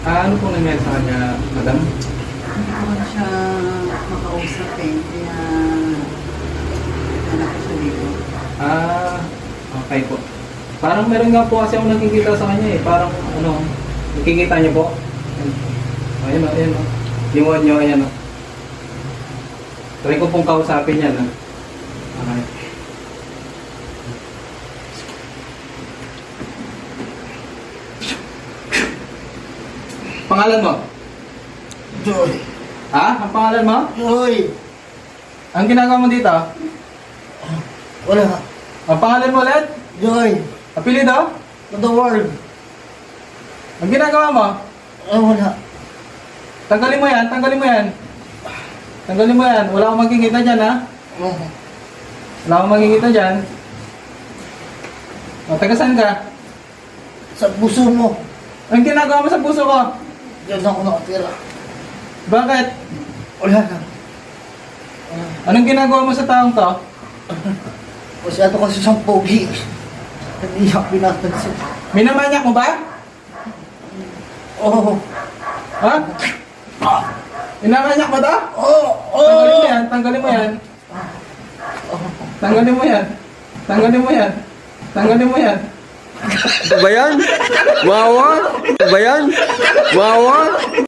Ano po nangyari sa kanya, madam? Hindi ko na siya makausap eh. Kaya anak ko siya dito. Okay po. Parang meron nga po kasi ako nakikita sa kanya eh. Parang nakikita niyo po? Ayun o, ayun o. Yung one nyo, ayan o. Try ko pong kausapin yan ha. Okay. Pangalan mo? Joy. Ha? Ang pangalan mo? Joy. Ang ginagawa mo dito? Wala. Ang pangalan mo ulit? Joy. Apelido? To the world. Ang ginagawa mo? Wala. Tanggalin mo yan, tanggalin mo yan. Tanggalin mo yan. Wala akong makikita dyan ha. Wala akong makikita dyan. O, taga saan ka? Sa puso mo. Ang ginagawa mo sa puso ko? Diyan ako nakatira. Bakit? Wala na. Anong ginagawa mo sa taong to? Masyado kasi siyang pogi. Hindi siya pinatansin. Minamanyak mo ba? Oo. Ha? Minamanyak mo to? Oo. Tanggalin mo yan, tanggalin mo yan. Tanggalin mo yan. Tanggalin mo yan. Tanggalin mo yan. Bayan? Mawa? Bayan? Mawa?